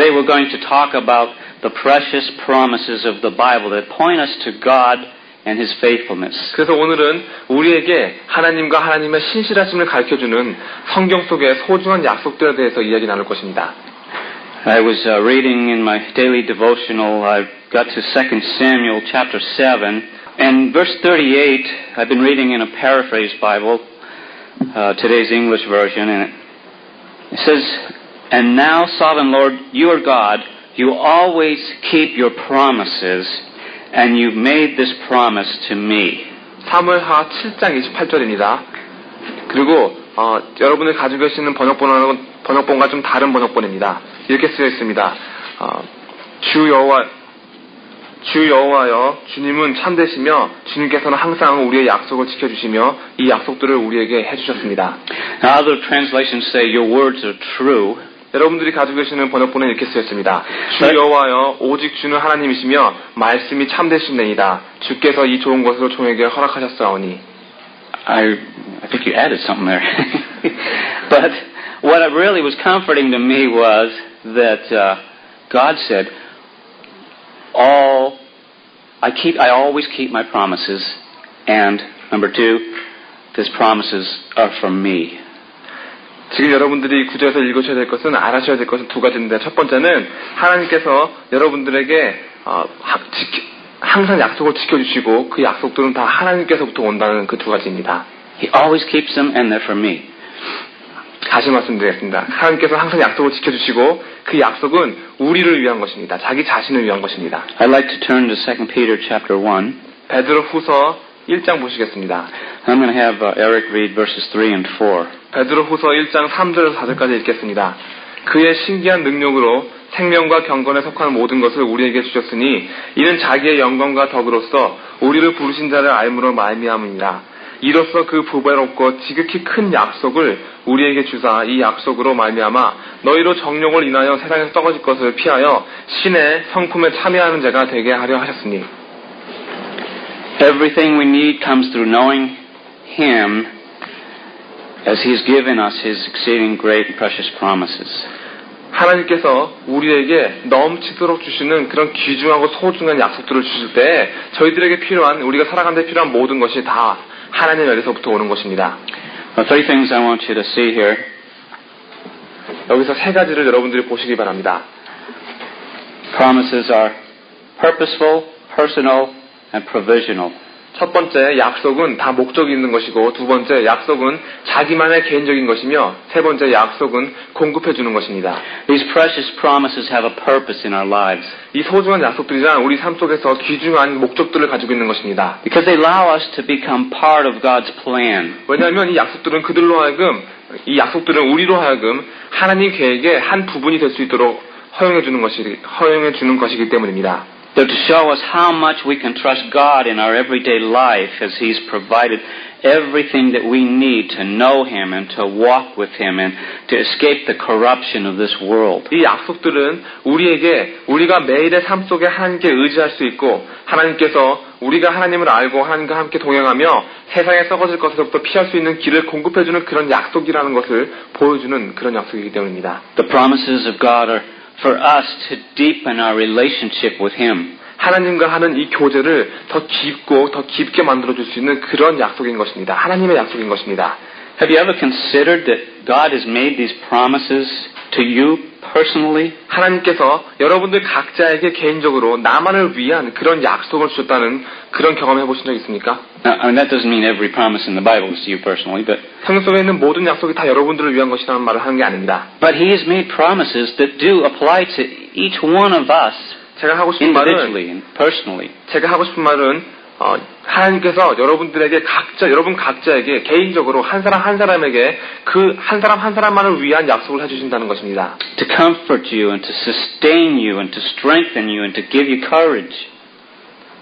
Today we're going to talk about the precious promises of the Bible that point us to God and His faithfulness. 그래서 오늘은 우리에게 하나님과 하나님의 신실하심을 가르쳐주는 성경 속의 소중한 약속들에 대해서 이야기 나눌 것입니다. I was reading in my daily devotional. I got to 2 Samuel chapter 7 and verse 38. I've been reading in a paraphrased Bible, today's English version, and it says, "And now, sovereign Lord, you are God. You always keep your promises, and you've made this promise to me." 사무엘하 7장 28절입니다. 그리고 여러분이 가지고 계시는 번역본과 좀 다른 번역본입니다. 이렇게 쓰여 있습니다. 주 여호와여, 주님은 참되시며 주님께서는 항상 우리의 약속을 지켜주시며 이 약속들을 우리에게 해주셨습니다. Other translations say, "Your words are true." 여러분들이 가지고 계시는 번역본은 이렇게 쓰였습니다. 주 여호와여, 오직 주는 하나님이시며 말씀이 참되시네이다. 주께서 이 좋은 것으로 종에게 허락하셨사오니. I think you added something there. But what really was comforting to me was that God said, I always keep my promises, and number two, these promises are from me. 지금 여러분들이 구절에서 읽으셔야 될 것은, 알아셔야 될 것은 두 가지인데, 첫 번째는 하나님께서 여러분들에게 항상 약속을 지켜주시고 그 약속들은 다 하나님께서부터 온다는 그 두 가지입니다. He always keeps them, and they're for me. 다시 말씀드리겠습니다. 하나님께서 항상 약속을 지켜주시고 그 약속은 우리를 위한 것입니다. 자기 자신을 위한 것입니다. I'd like to turn to 2 Peter chapter 1. 베드로후서 1장 보시겠습니다. I'm going to have Eric read verses 3 and 4. 베드로후서 1장 3절에서 4절까지 읽겠습니다. 그의 신기한 능력으로 생명과 경건에 속한 모든 것을 우리에게 주셨으니 이는 자기의 영광과 덕으로서 우리를 부르신 자를 알므로 말미암으니라. 이로써 그 보배롭고 지극히 큰 약속을 우리에게 주사 이 약속으로 말미암아 너희로 정욕을 인하여 세상에서 썩어질 것을 피하여 신의 성품에 참여하는 자가 되게 하려 하셨으니. Everything we need comes through knowing Him as He's given us His exceeding great and precious promises. 하나님께서 우리에게 넘치도록 주시는 그런 귀중하고 소중한 약속들을 주실 때 저희들에게 필요한, 우리가 살아가는 데 필요한 모든 것이 다 하나님에게서부터 오는 것입니다. Three things I want you to see here. 여기서 세 가지를 여러분들이 보시기 바랍니다. Promises are purposeful, personal, and provisional. 첫 번째, 약속은 다 목적이 있는 것이고, 두 번째, 약속은 자기만의 개인적인 것이며, 세 번째, 약속은 공급해 주는 것입니다. These precious promises have a purpose in our lives. 이 소중한 약속들이란 우리 삶 속에서 귀중한 목적들을 가지고 있는 것입니다. Because they allow us to become part of God's plan. 왜냐하면 이 약속들은 우리로 하여금 하나님 계획의 한 부분이 될 수 있도록 허용해 주는 것이기 때문입니다. They're to show us how much we can trust God in our everyday life as He's provided everything that we need to know Him and to walk with Him and to escape the corruption of this world. 이 약속들은 우리가 매일의 삶 속에 하나님께 의지할 수 있고 하나님께서 우리가 하나님을 알고 하나님과 함께 동행하며 세상에 썩어질 것에서부터 피할 수 있는 길을 공급해주는 그런 약속이라는 것을 보여주는 그런 약속이기 때문입니다. The promises of God are for us to deepen our relationship with Him. 하나님과 하는 이 교제를 더 깊고 더 깊게 만들어줄 수 있는 그런 약속인 것입니다. 하나님의 약속인 것입니다. Have you ever considered that God has made these promises to you personally? 하나님께서 여러분들 각자에게 개인적으로 나만을 위한 그런 약속을 주셨다는 그런 경험 해보신 적 있습니까? I mean, that doesn't mean every promise in the Bible is to you personally, but 성경 속에 있는 모든 약속이 다 여러분들을 위한 것이라는 말을 하는 게 아닙니다. But He has made promises that do apply to each one of us individually and personally. 제가 하고 싶은 말은 하나님께서 여러분 각자에게 개인적으로 한 사람 한 사람에게 그 한 사람 한 사람만을 위한 약속을 해주신다는 것입니다. To comfort you and to sustain you and to strengthen you and to give you courage.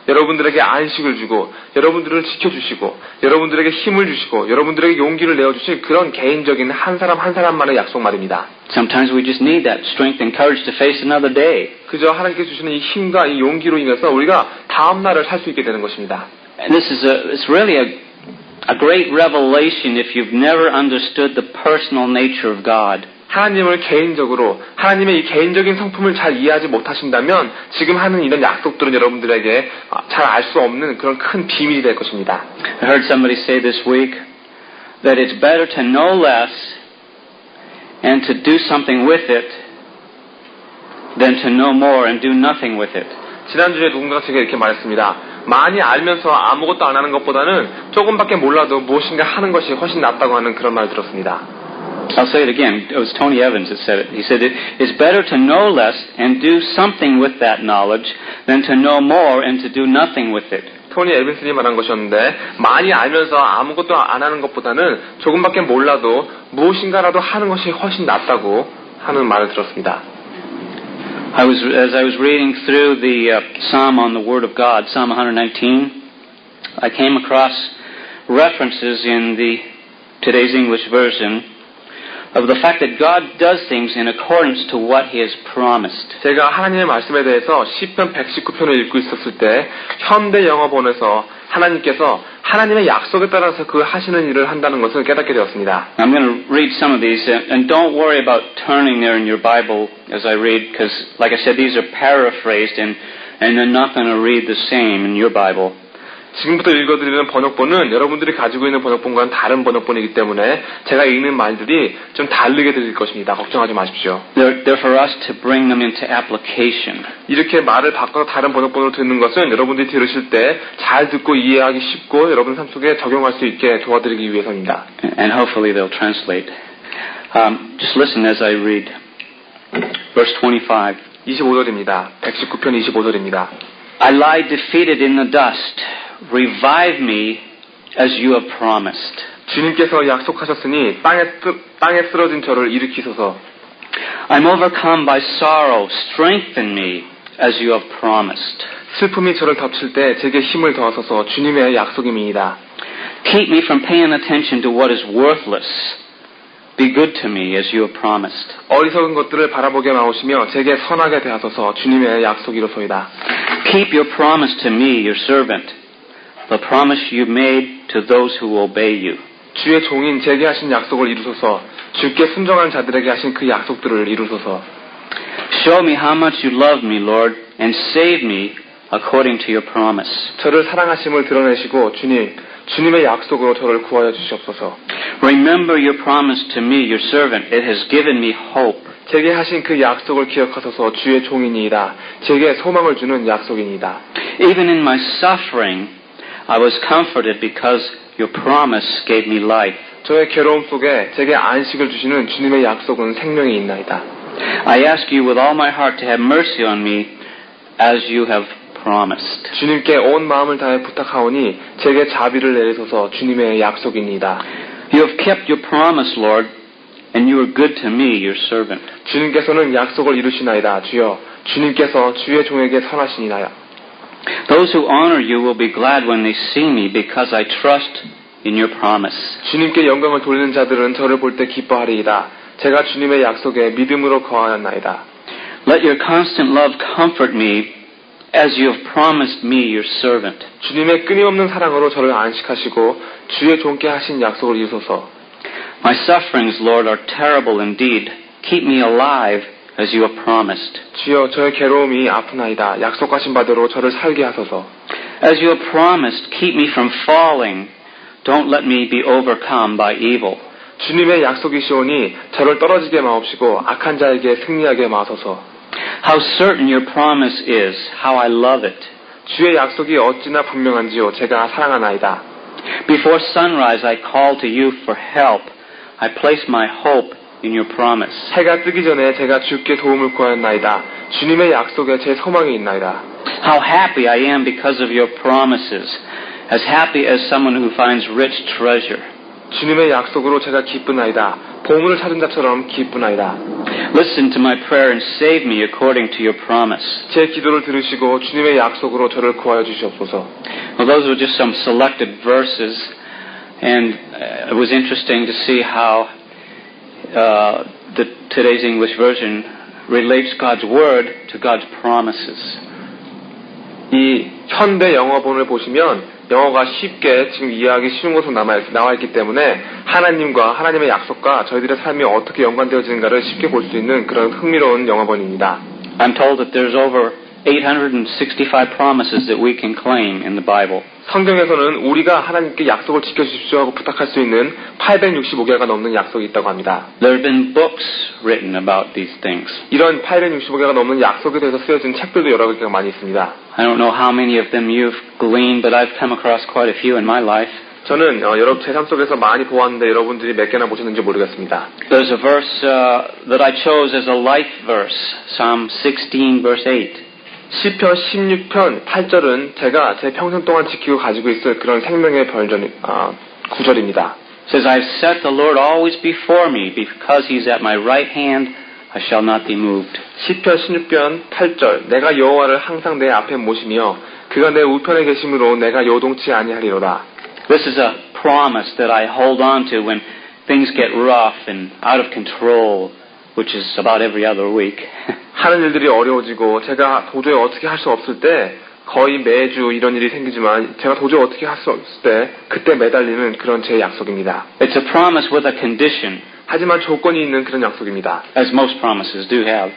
여러분들에게 안식을 주고 여러분들을 지켜주시고 여러분들에게 힘을 주시고 여러분들에게 용기를 내어주실 그런 개인적인 한 사람 한 사람만의 약속 말입니다. Sometimes we just need that strength and courage to face another day. 그저 하나님께 주시는 이 힘과 이 용기로 인해서 우리가 다음 날을 살 수 있게 되는 것입니다. And it's really a great revelation if you've never understood the personal nature of God. 하나님을 개인적으로 하나님의 이 개인적인 성품을 잘 이해하지 못하신다면 지금 하는 이런 약속들은 여러분들에게 잘 알 수 없는 그런 큰 비밀이 될 것입니다. I heard somebody say this week that it's better to know less and to do something with it than to know more and do nothing with it. 지난주에 누군가가 제게 이렇게 말했습니다. 많이 알면서 아무것도 안 하는 것보다는 조금밖에 몰라도 무엇인가 하는 것이 훨씬 낫다고 하는 그런 말을 들었습니다. I'll say it again. It was Tony Evans that said it. He said it's better to know less and do something with that knowledge than to know more and to do nothing with it. 토니 에빈슨이 말한 것이었는데 많이 알면서 아무것도 안 하는 것보다는 조금밖에 몰라도 무엇인가라도 하는 것이 훨씬 낫다고 하는 말을 들었습니다. As I was reading through the Psalm on the Word of God, Psalm 119, I came across references in today's English version of the fact that God does things in accordance to what He has promised. 제가 하나님의 말씀에 대해서 시편 119편을 읽고 있었을 때 현대 영어본에서 하나님께서 하나님의 약속에 따라서 그 하시는 일을 한다는 것을 깨닫게 되었습니다. I'm going to read some of these, and don't worry about turning there in your Bible as I read, because, like I said, these are paraphrased, and they're not going to read the same in your Bible. 지금부터 읽어드리는 번역본은 여러분들이 가지고 있는 번역본과는 다른 번역본이기 때문에 제가 읽는 말들이 좀 다르게 들릴 것입니다. 걱정하지 마십시오. They're for us to bring them into application. 이렇게 말을 바꿔서 다른 번역본으로 듣는 것은 여러분들이 들으실 때 잘 듣고 이해하기 쉽고 여러분 삶 속에 적용할 수 있게 도와드리기 위해서입니다. And hopefully they'll translate. Just listen as I read. Verse 25. 25절입니다. 119편 25절입니다. I lie defeated in the dust. Revive me as you have promised. 주님께서 약속하셨으니 땅에 쓰러진 저를 일으키소서. I'm overcome by sorrow. Strengthen me as you have promised. 슬픔이 저를 덮칠 때 제게 힘을 더하소서. 주님의 약속임이니이다. Keep me from paying attention to what is worthless. Be good to me as you have promised. 어리석은 것들을 바라보게 마오시며 제게 선하게 대하소서. 주님의 약속이로소이다. Keep your promise to me, your servant, the promise you made to those who obey you. 주의 종인 제게 하신 약속을 이루소서. 주께 순종한 자들에게 하신 그 약속들을 이루소서. Show me how much you love me, Lord, and save me according to your promise. 저를 사랑하심을 드러내시고 주님의 약속으로 저를 구하여 주시옵소서. Remember your promise to me, your servant. It has given me hope. 제게 하신 그 약속을 기억하소서. 주의 종이니이다. 제게 소망을 주는 약속이니이다. Even in my suffering, I was comforted because your promise gave me life. 저의 괴로움 속에 제게 안식을 주시는 주님의 약속은 생명이 있나이다. I ask you with all my heart to have mercy on me as you have promised. 주님께 온 마음을 다해 부탁하오니 제게 자비를 내리소서. 주님의 약속이니이다. You have kept your promise, Lord, and you are good to me, your servant. 주님께서는 약속을 이루시나이다. 주여, 주님께서 주의 종에게 선하시니이다. Those who honor you will be glad when they see me because I trust in your promise. 주님께 영광을 돌리는 자들은 저를 볼 때 기뻐하리이다. 제가 주님의 약속에 믿음으로 거하였나이다. Let your constant love comfort me as you have promised me, your servant. 주님의 끊임없는 사랑으로 저를 안식하시고 주의 종께 하신 약속을 이루소서. My sufferings, Lord, are terrible indeed. Keep me alive as you have promised. 주여, 저의 괴로움이 아프나이다. 약속하신 바대로 저를 살게 하소서. As you have promised, keep me from falling. Don't let me be overcome by evil. 주님의 약속이시오니 저를 떨어지게 마옵시고 악한 자에게 승리하게 마소서. How certain your promise is, how I love it. 주의 약속이 어찌나 분명한지요, 제가 사랑하나이다. Before sunrise I call to you for help. I place my hope in your promise. 해가 뜨기 전에 제가 주께 도움을 구하였나이다. 주님의 약속에 제 소망이 있나이다. How happy I am because of your promises, as happy as someone who finds rich treasure. 주님의 약속으로 제가 기쁘나이다. 보물을 찾은 자처럼 기쁘나이다. Listen to my prayer and save me according to your promise. 제 기도를 들으시고 주님의 약속으로 저를 구하여 주시옵소서. Well, those were just some selected verses, and it was interesting to see how today's English version relates God's word to God's promises. 이 현대 영어본을 보시면 영어가 쉽게 지금 이해하기 쉬운 것으로 나와 있기 때문에 하나님과 하나님의 약속과 저희들의 삶이 어떻게 연관되어지는가를 쉽게 볼 수 있는 그런 흥미로운 영어본입니다. I'm told that there's over 865 promises that we can claim in the Bible. 성경에서는 우리가 하나님께 약속을 지켜주십시오 하고 부탁할 수 있는 865개가 넘는 약속이 있다고 합니다. There have been books written about these things. 이런 865개가 넘는 약속에 대해서 쓰여진 책들도 여러 개가 많이 있습니다. I don't know how many of them you've gleaned, but I've come across quite a few in my life. 저는 여러분 제 삶 속에서 많이 보았는데 여러분들이 몇 개나 보셨는지 모르겠습니다. There's a verse that I chose as a life verse, Psalm 16, verse 8. 시편 16편 8절은 제가 제 평생 동안 지키고 가지고 있을 그런 생명의 구절입니다. It says, I've set the Lord always before me, because He's at my right hand, I shall not be moved. 시편 16편 8절 내가 여호와를 항상 내 앞에 모시며 그가 내 우편에 계심으로 내가 요동치 아니하리로다. This is a promise that I hold on to when things get rough and out of control, which is about every other week. 하는 일들이 어려워지고 제가 도저히 어떻게 할 수 없을 때 거의 매주 이런 일이 생기지만 제가 도저히 어떻게 할 수 없을 때 그때 매달리는 그런 제 약속입니다. It's a promise with a condition, 하지만 조건이 있는 그런 약속입니다. as most promises do have.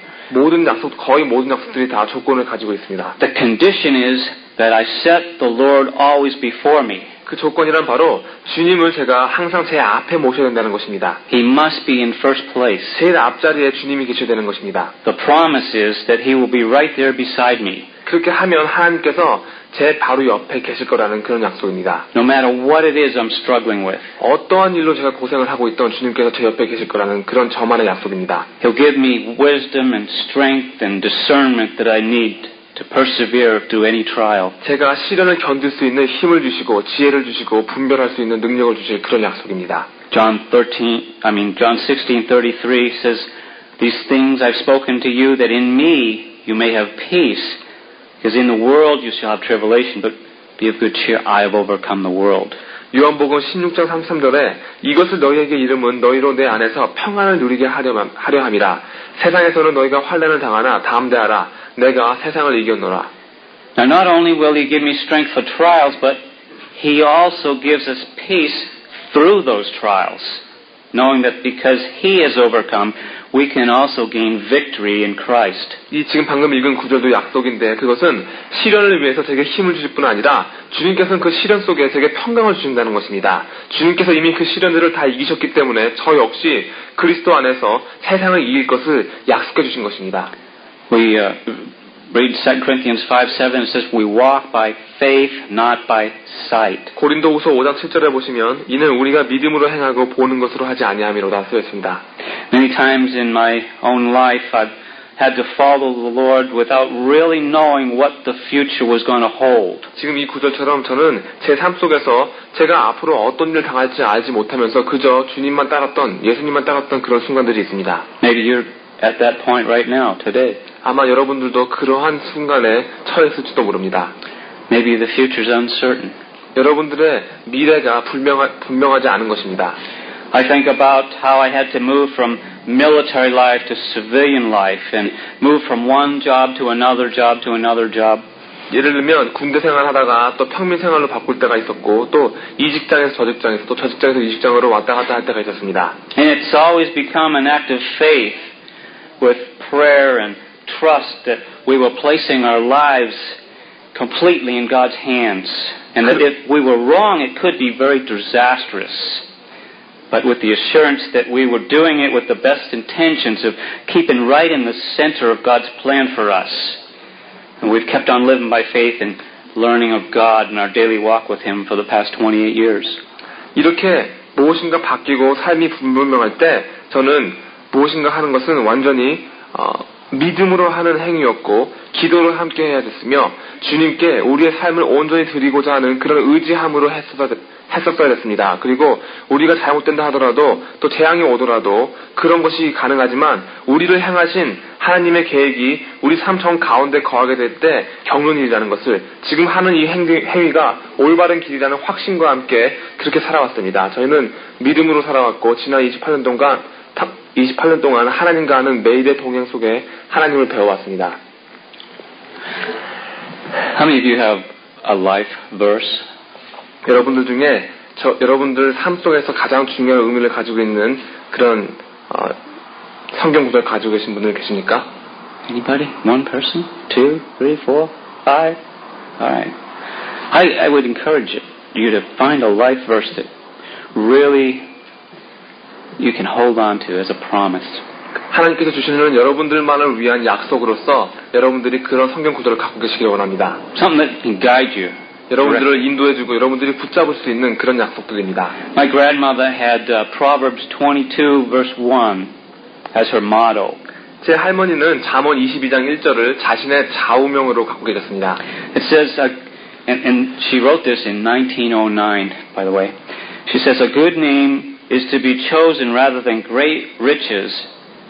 거의 모든 약속들이 다 조건을 가지고 있습니다. The condition is that I set the Lord always before me. 그 조건이란 바로 주님을 제가 항상 제 앞에 모셔야 된다는 것입니다. He must be in first place. 제일 앞자리에 주님이 계셔야 되는 것입니다. The promise is that He will be right there beside me. 그렇게 하면 하나님께서 제 바로 옆에 계실 거라는 그런 약속입니다. No matter what it is I'm struggling with. 어떠한 일로 제가 고생을 하고 있던 주님께서 제 옆에 계실 거라는 그런 저만의 약속입니다. He'll give me wisdom and strength and discernment that I need to persevere through any trial. 제가 시련을 견딜 수 있는 힘을 주시고 지혜를 주시고 분별할 수 있는 능력을 주실 그런 약속입니다. John 16:33 says, "These things I've spoken to you, that in me you may have peace. Because in the world you shall have tribulation, but be of good cheer. I have overcome the world." 요한복음 16장 33절에 이것을 너희에게 이름은 너희로 내 안에서 평안을 누리게 하려 함이라. 세상에서는 너희가 환난을 당하나 담대하라. 내가 세상을 이겼노라. Now not only will He give me strength for trials, but He also gives us peace through those trials, knowing that because He has overcome, we can also gain victory in Christ. 이 지금 방금 읽은 구절도 약속인데 그것은 시련을 위해서 제게 힘을 주실 뿐 아니라 주님께서는 그 시련 속에 제게 평강을 주신다는 것입니다. 주님께서 이미 그 시련들을 다 이기셨기 때문에 저 역시 그리스도 안에서 세상을 이길 것을 약속해 주신 것입니다. We read 2 Corinthians 5:7. It says, "We walk by faith, not by sight." 고린도후서 5장 7절에 보시면 이는 우리가 믿음으로 행하고 보는 것으로 하지 아니함이로다 쓰여 있습니다. Many times in my own life, I've had to follow the Lord without really knowing what the future was going to hold. 지금 이 구절처럼 저는 제 삶 속에서 제가 앞으로 어떤 일을 당할지 알지 못하면서 그저 주님만 따랐던, 예수님만 따랐던 그런 순간들이 있습니다. Maybe you're at that point right now, today. 아마 여러분들도 그러한 순간에 처했을지도 모릅니다. Maybe the future's uncertain. 여러분들의 미래가 분명하지 않은 것입니다. I think about how I had to move from military life to civilian life and move from one job to another job to another job. 예를 들면 군대 생활하다가 또 평민 생활로 바꿀 때가 있었고 또 이 직장에서 저 직장에서 또 저 직장에서 이 직장으로 왔다 갔다 할 때가 있었습니다. And it's always become an act of faith with prayer and trust that we were placing our lives completely in God's hands. And that if we were wrong, it could be very disastrous. But with the assurance that we were doing it with the best intentions of keeping right in the center of God's plan for us. And we've kept on living by faith and learning of God in our daily walk with Him for the past 28 years. 이렇게 무엇인가 바뀌고 삶이 불분명할 때 저는 무엇인가 하는 것은 완전히 믿음으로 하는 행위였고 기도를 함께 해야 됐으며 주님께 우리의 삶을 온전히 드리고자 하는 그런 의지함으로 했었어야 됐습니다. 그리고 우리가 잘못된다 하더라도 또 재앙이 오더라도 그런 것이 가능하지만 우리를 향하신 하나님의 계획이 우리 삶 정 가운데 거하게 될 때 겪는 일이라는 것을 지금 하는 이 행위가 올바른 길이라는 확신과 함께 그렇게 살아왔습니다. 저희는 믿음으로 살아왔고 지난 28년 동안 하나님과 하는 매일의 동행 속에 하나님을 배워왔습니다. How many of you have a life verse 여러분들 중에 여러분들 삶 속에서 가장 중요한 의미를 가지고 있는 그런 성경 구절 가지고 계신 분들 계십니까? Anybody? One person? Two? Three? Four? Five? All right. I would encourage you to find a life verse that really you can hold on to as a promise. 하나님께서 주시는 여러분들만을 위한 약속으로서 여러분들이 그런 성경 구절을 갖고 계시길 원합니다. Something that can guide you. 여러분들을 인도해주고 여러분들이 붙잡을 수 있는 그런 약속들입니다. My grandmother had Proverbs 22 verse 1 as her motto. 제 할머니는 잠언 22장 1절을 자신의 좌우명으로 갖고 계셨습니다. It says, and she wrote this in 1909, by the way. She says, a good name is to be chosen rather than great riches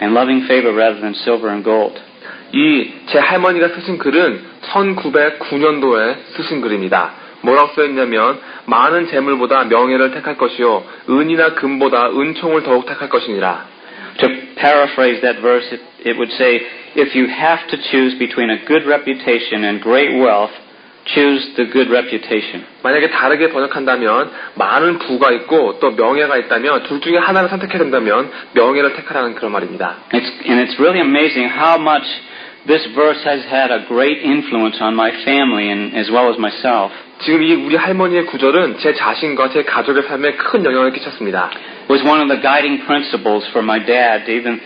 and loving favor rather than silver and gold. 이 제 할머니가 쓰신 글은 1909년도에 쓰신 글입니다. 뭐라고 써있냐면 많은 재물보다 명예를 택할 것이요 은이나 금보다 은총을 더욱 택할 것이니라. To paraphrase that verse, it would say, if you have to choose between a good reputation and great wealth, choose the good reputation. 만약에 다르게 번역한다면 많은 부가 있고 또 명예가 있다면 둘 중에 하나를 선택해야 된다면 명예를 택하라는 그런 말입니다. And it's really amazing how much this verse has had a great influence on my family and as well as myself. 지금 이 우리 할머니의 구절은 제 자신과 제 가족의 삶에 큰 영향을 끼쳤습니다. It was one of the guiding principles for my dad even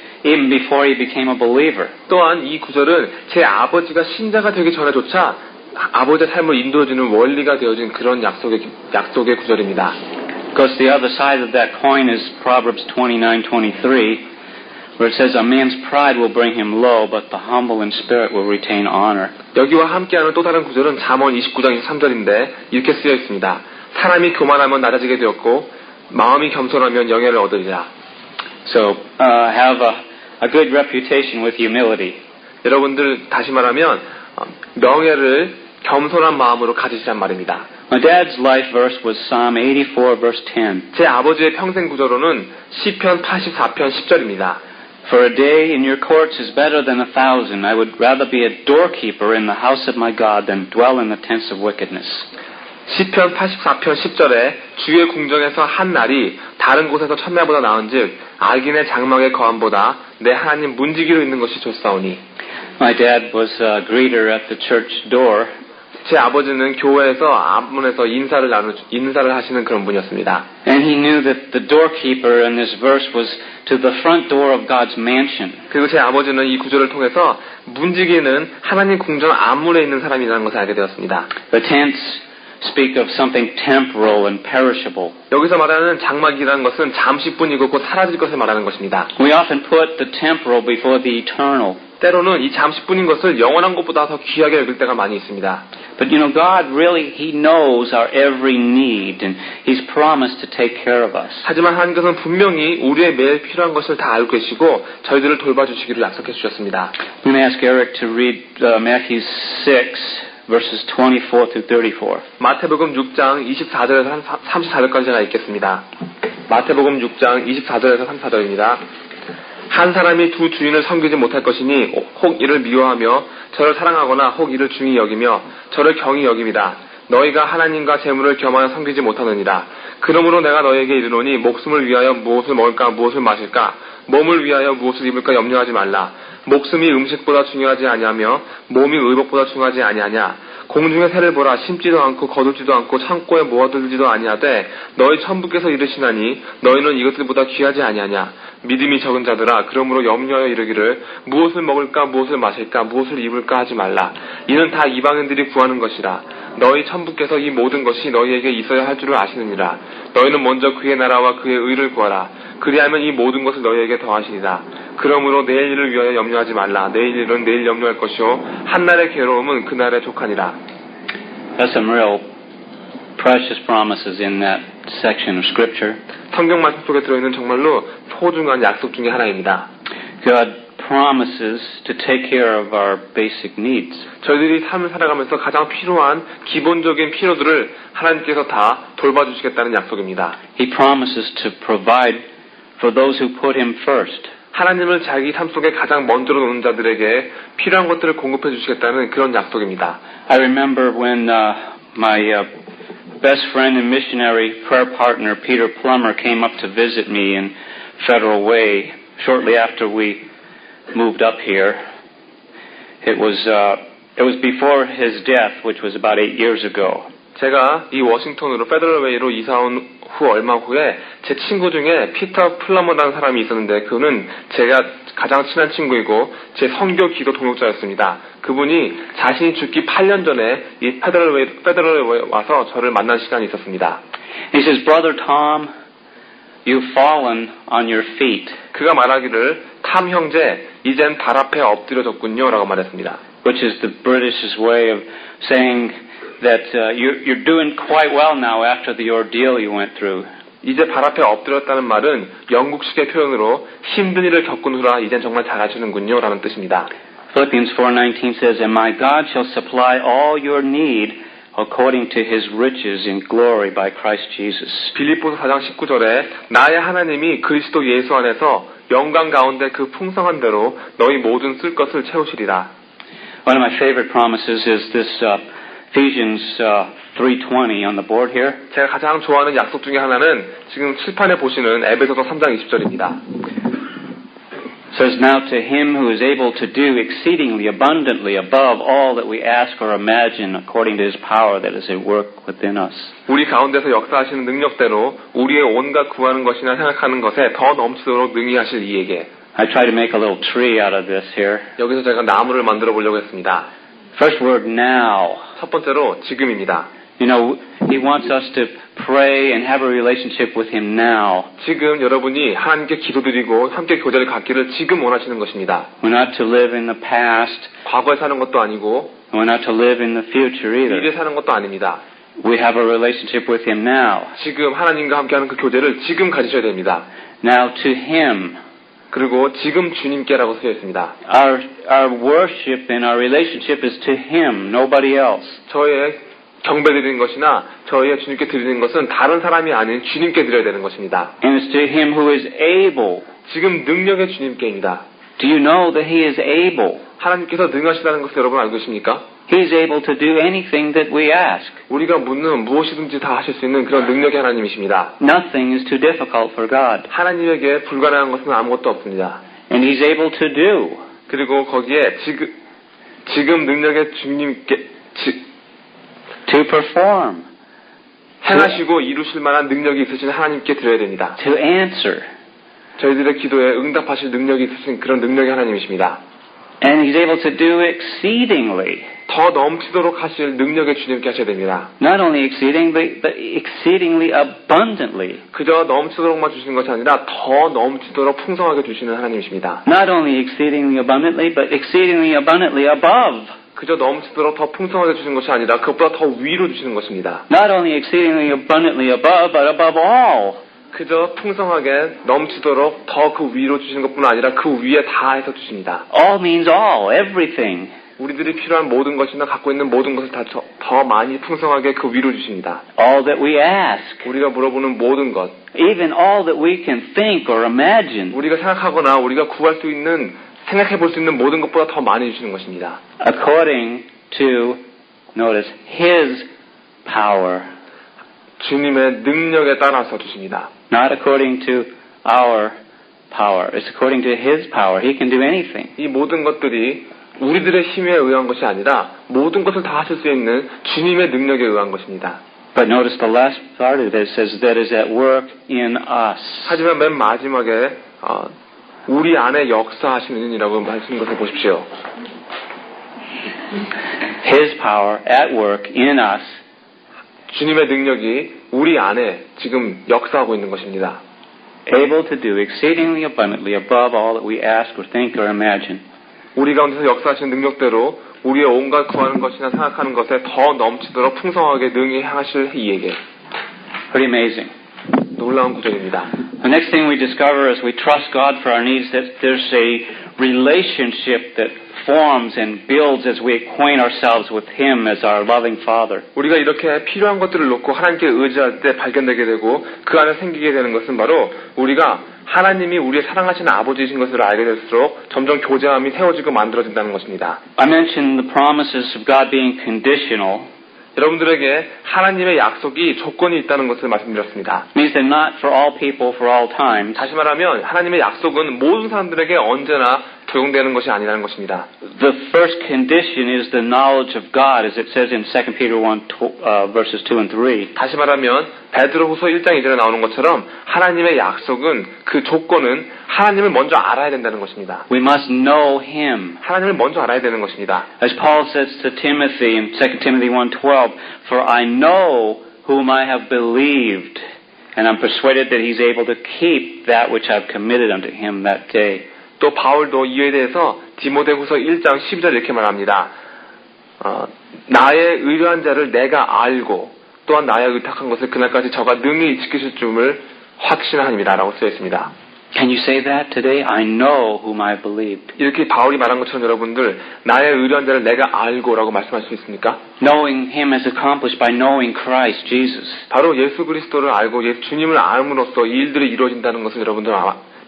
before he became a believer. 또한 이 구절은 제 아버지가 신자가 되기 전에조차 아버지의 삶을 인도해주는 원리가 되어진 그런 약속의 구절입니다. Because the other side of that coin is Proverbs 29:23, where it says, a man's pride will bring him low, but the humble in spirit will retain honor. 여기와 함께하는 또 다른 구절은 잠언 29장 23절인데 이렇게 쓰여 있습니다. 사람이 교만하면 낮아지게 되었고 마음이 겸손하면 영예를 얻으리라. So have a good reputation with humility. 여러분들 다시 말하면 명예를 겸손한 마음으로 가지시란 말입니다. My dad's life verse was Psalm 84 verse 10. 제 아버지의 평생 구절로는 시편 84편 10절입니다. For a day in your courts is better than 1,000. I would rather be a doorkeeper in the house of my God than dwell in the tents of wickedness. 시편 84편 10절에 주의 궁정에서 한 날이 다른 곳에서 천날보다 나은즉 악인의 장막의 거함보다 내 하나님 문지기로 있는 것이 좋사오니. My dad was a greeter at the church door. 제 아버지는 교회에서 앞문에서 인사를 하시는 그런 분이었습니다. And he knew that the doorkeeper in this verse was to the front door of God's mansion. 그리고 제 아버지는 이 구절을 통해서 문지기는 하나님 궁전 앞문에 있는 사람이라는 것을 알게 되었습니다. The tents speak of something temporal and perishable. 여기서 말하는 장막이라는 것은 잠시뿐이고 곧 사라질 것을 말하는 것입니다. We often put the temporal before the eternal. 때로는 이 잠시뿐인 것을 영원한 것보다 더 귀하게 여길 때가 많이 있습니다. But you know, God really, He knows our every need and He's promised to take care of us. 하지만 하나님께서는 분명히 우리의 매일 필요한 것을 다 알고 계시고 저희들을 돌봐주시기를 약속해 주셨습니다. I'm going to ask Eric to read Matthew 6 verses 24 through 34. 마태복음 6장 24절에서 34절까지 제가 읽겠습니다. 마태복음 6장 24절에서 34절입니다. 한 사람이 두 주인을 섬기지 못할 것이니 혹 이를 미워하며 저를 사랑하거나 혹 이를 중히 여기며 저를 경히 여깁니다. 너희가 하나님과 재물을 겸하여 섬기지 못하느니라. 그러므로 내가 너희에게 이르노니 목숨을 위하여 무엇을 먹을까 무엇을 마실까 몸을 위하여 무엇을 입을까 염려하지 말라. 목숨이 음식보다 중요하지 아니하며 몸이 의복보다 중요하지 아니하냐. 공중의 새를 보라. 심지도 않고 거두지도 않고 창고에 모아두지도 아니하되 너희 천부께서 이르시나니 너희는 이것들보다 귀하지 아니하냐. 믿음이 적은 자들아 그러므로 염려하여 이르기를 무엇을 먹을까 무엇을 마실까 무엇을 입을까 하지 말라. 이는 다 이방인들이 구하는 것이라. 너희 천부께서 이 모든 것이 너희에게 있어야 할 줄을 아시느니라. 너희는 먼저 그의 나라와 그의 의를 구하라. 그리하면 이 모든 것을 너희에게 더하시리라. 그러므로 내일 일을 위하여 염려하지 말라. 내일 일은 내일 염려할 것이요 한날의 괴로움은 그날의 족하니라. There's some real precious promises in that section of Scripture. 성경 말씀 속에 들어있는 정말로 소중한 약속 중에 하나입니다. God promises to take care of our basic needs. 저희들이 삶을 살아가면서 가장 필요한 기본적인 필요들을 하나님께서 다 돌봐주시겠다는 약속입니다. He promises to provide for those who put Him first. 하나님을 자기 삶 속에 가장 먼저로 놓는 자들에게 필요한 것들을 공급해 주시겠다는 그런 약속입니다. I remember when my best friend and missionary prayer partner, Peter Plummer, came up to visit me in Federal Way shortly after we moved up here. It was before his death, which was about 8 years ago. 제가 이 워싱턴으로 페더럴웨이로 이사 온 후 얼마 후에 제 친구 중에 피터 플러머라는 사람이 있었는데 그는 제가 가장 친한 친구이고 제 선교 기도 동역자였습니다. 그분이 자신이 죽기 8년 전에 이 페더럴웨이에 와서 저를 만난 시간이 있었습니다. He says, Brother Tom, you've fallen on your feet. 그가 말하기를 탐 형제 이젠 발 앞에 엎드려졌군요 라고 말했습니다. Which is the British's way of saying that you're doing quite well now after the ordeal you went through. 이제 발 앞에 엎드렸다는 말은 영국식의 표현으로 힘든 일을 겪은 후라 이젠 정말 잘하시는군요 라는 뜻입니다. Philippians 4:19 says, And my God shall supply all your need according to his riches in glory by Christ Jesus. 빌립보서 4장 19절에 나의 하나님이 그리스도 예수 안에서 영광 가운데 그 풍성한 대로 너희 모든 쓸 것을 채우시리라. One of my favorite promises is this Ephesians 3:20 on the board here. 제가 가장 좋아하는 약속 중에 하나는 지금 칠판에 보시는 에베소서 3장 20절입니다. It says, Now to him who is able to do exceedingly abundantly above all that we ask or imagine according to his power that is at work within us. 우리 가운데서 역사하시는 능력대로 우리의 온갖 구하는 것이나 생각하는 것에 더 넘치도록 능히 하실 이에게. I try to make a little tree out of this here. 여기서 제가 나무를 만들어 보려고 했습니다. First word, now. 첫 번째로 지금입니다. You know, he wants us to pray and have a relationship with him now. 지금 여러분이 하나님께 기도드리고 함께 교제를 갖기를 지금 원하시는 것입니다. We're not to live in the past. 과거에 사는 것도 아니고 We're not to live in the future 미래에 either. 사는 것도 아닙니다. We have a relationship with him now. 지금 하나님과 함께하는 그 교제를 지금 가지셔야 됩니다. Now to him. 그리고 지금 주님께라고 쓰여 있습니다. Our worship and our relationship is to him, nobody else. 저의 경배드리는 것이나 저희의 주님께 드리는 것은 다른 사람이 아닌 주님께 드려야 되는 것입니다. And it's to him who is able. 지금 능력의 주님께입니다. Do you know that he is able? 하나님께서 능하시다는 것을 여러분 알고 계십니까? He is able to do anything that we ask. 우리가 묻는 무엇이든지 다 하실 수 있는 그런 능력의 하나님이십니다. Nothing is too difficult for God. 하나님에게 불가능한 것은 아무것도 없습니다. And he's able to do. 그리고 거기에 지금 능력의 주님께 To perform. 행하시고 이루실 만한 능력이 있으신 하나님께 드려야 됩니다. To answer. 저희들의 기도에 응답하실 능력이 있으신 그런 능력의 하나님이십니다. And he's able to do exceedingly. 더 넘치도록 하실 능력의 주님께 하셔야 됩니다. Not only exceedingly, but exceedingly abundantly. 그저 넘치도록만 주시는 것이 아니라 더 넘치도록 풍성하게 주시는 하나님이십니다. Not only exceedingly abundantly, but exceedingly abundantly above. 그저 넘치도록 더 풍성하게 주시는 것이 아니라 그것보다 더 위로 주시는 것입니다. Not only exceedingly abundantly above, but above all. 그저 풍성하게 넘치도록 더 그 위로 주시는 것뿐 아니라 그 위에 다 해서 주십니다. All means all, everything. 우리들이 필요한 모든 것이나 갖고 있는 모든 것을 다 더 많이 풍성하게 그 위로 주십니다. All that we ask. 우리가 물어보는 모든 것, Even all that we can think or imagine. 우리가 생각하거나 우리가 구할 수 있는, 생각해 볼 수 있는 모든 것보다 더 많이 주시는 것입니다. According to, notice, his power. 주님의 능력에 따라서 주십니다. Not according to our power. It's according to his power. He can do anything. 이 모든 것들이 우리들의 힘에 의한 것이 아니라 모든 것을 다 하실 수 있는 주님의 능력에 의한 것입니다. But notice the last part of this says that is at work in us. 하지만 맨 마지막에 우리 안에 역사하시는 이라고 하시는 것을 보십시오. His power at work in us. 주님의 능력이 우리 안에 지금 역사하고 있는 것입니다. Able to do exceedingly abundantly above all that we ask or think or imagine. 우리 가운데서 역사하시는 능력대로 우리의 온갖 구하는 것이나 생각하는 것에 더 넘치도록 풍성하게 능히 하실 이에게. Pretty amazing. 놀라운 구절입니다. The next thing we discover as we trust God for our needs that there's a relationship that forms and builds as we acquaint ourselves with Him as our loving Father. 우리가 이렇게 필요한 것들을 놓고 하나님께 의지할 때 발견되게 되고 그 안에 생기게 되는 것은 바로 우리가 하나님이 우리의 사랑하시는 아버지이신 것을 알게 될수록 점점 교제함이 세워지고 만들어진다는 것입니다. I mentioned the promises of God being conditional. 여러분들에게 하나님의 약속이 조건이 있다는 것을 말씀드렸습니다. It means they're not for all people for all times. 다시 말하면 하나님의 약속은 모든 사람들에게 언제나 적용되는 것이 아니라는 것입니다. The first condition is the knowledge of God, as it says in 2 Peter 1, verses 2 and 3. 다시 말하면 베드로후서 1장 2절에 나오는 것처럼 하나님의 약속은 그 조건은 하나님을 먼저 알아야 된다는 것입니다. We must know Him. 하나님을 먼저 알아야 되는 것입니다. As Paul says to Timothy in 2 Timothy 1:12, For I know whom I have believed, and I'm persuaded that He's able to keep that which I've committed unto Him that day. 또 바울도 이에 대해서 디모데후서 1장 12절 이렇게 말합니다. 나의 의뢰한 자를 내가 알고 또한 나의 의탁한 것을 그날까지 저가 능히 지키실 줄을 확신하니라 라고 쓰여 있습니다. Can you say that today? I know whom I believed. 이렇게 바울이 말한 것처럼 여러분들 나의 의뢰한 자를 내가 알고 라고 말씀할 수 있습니까? Knowing Him is accomplished by knowing Christ Jesus. 바로 예수 그리스도를 알고 예수 주님을 알므로써 이 일들이 이루어진다는 것을 여러분들